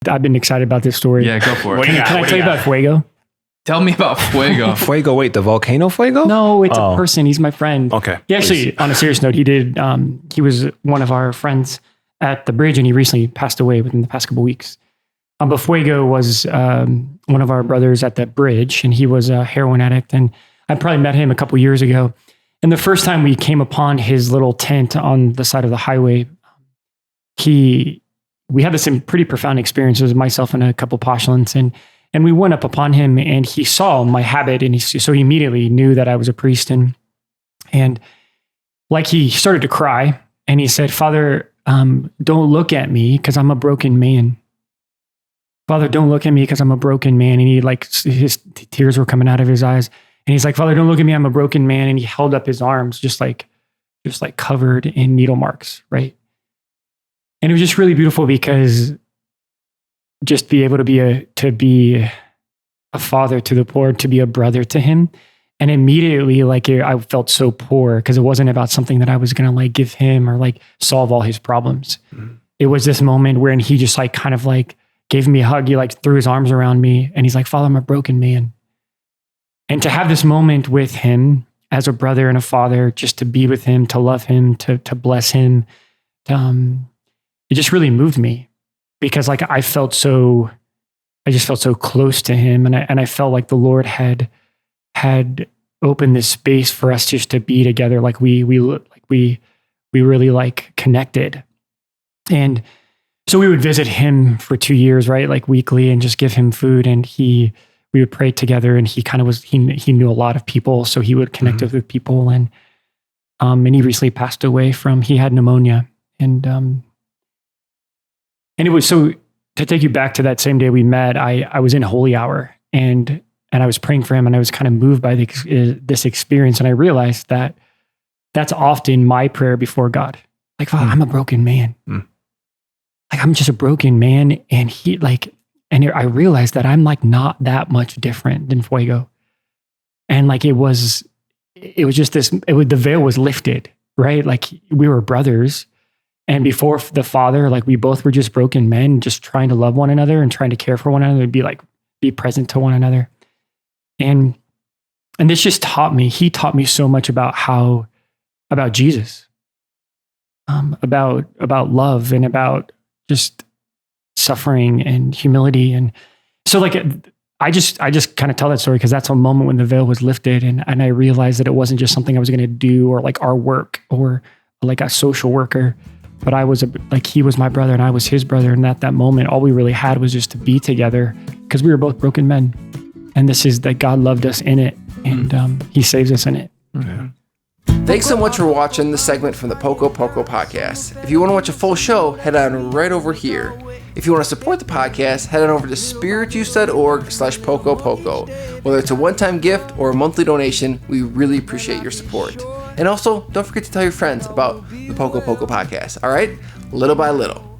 I've been excited about this story. Yeah, go for it. Can I tell you about Fuego? Tell me about Fuego. Fuego, wait, the volcano Fuego? No, it's a person. He's my friend. Okay. He actually, on a serious note, he was one of our friends at the bridge, and he recently passed away within the past couple of weeks. But Fuego was one of our brothers at the bridge, and he was a heroin addict. And I probably met him a couple years ago. And the first time we came upon his little tent on the side of the highway, we had this pretty profound experiences, myself and a couple postulants, and we went up upon him, and he saw my habit, and so he immediately knew that I was a priest, and like he started to cry, and he said, "Father, don't look at me because I'm a broken man. Father, don't look at me because I'm a broken man." And he his tears were coming out of his eyes, and he's like, "Father, don't look at me. I'm a broken man." And he held up his arms, just like covered in needle marks, right? And it was just really beautiful because just be able to be a father to the poor, to be a brother to him. And immediately, I felt so poor because it wasn't about something that I was going to give him or solve all his problems. Mm-hmm. It was this moment where he just gave me a hug. He threw his arms around me, and he's like, "Father, I'm a broken man." And to have this moment with him as a brother and a father, just to be with him, to love him, to bless him, it just really moved me because I just felt so close to him. And I felt like the Lord had opened this space for us just to be together. We really connected. And so we would visit him for 2 years, right? Weekly, and just give him food. And we would pray together, and he knew a lot of people. So he would connect with people. And he recently passed away he had pneumonia. And it was so, to take you back to that same day we met, I was in Holy Hour, and I was praying for him, and I was kind of moved by this experience. And I realized that that's often my prayer before God. Father, I'm a broken man. I'm just a broken man. And I realized that I'm not that much different than Fuego. And it was just the veil was lifted, right? We were brothers. And before the Father, we both were just broken men, just trying to love one another and trying to care for one another and be present to one another. And this just he taught me so much about Jesus, about love and about just suffering and humility. And so I just kind of tell that story because that's a moment when the veil was lifted, and I realized that it wasn't just something I was going to do or our work or a social worker. But he was my brother and I was his brother. And at that moment, all we really had was just to be together because we were both broken men. And this is that God loved us in it, and he saves us in it. Yeah. Thanks so much for watching this segment from the Poco Poco podcast. If you want to watch a full show, head on right over here. If you want to support the podcast, head on over to spirituse.org/Poco Poco. Whether it's a one-time gift or a monthly donation, we really appreciate your support. And also, don't forget to tell your friends about the Poco Poco podcast, all right? Little by little.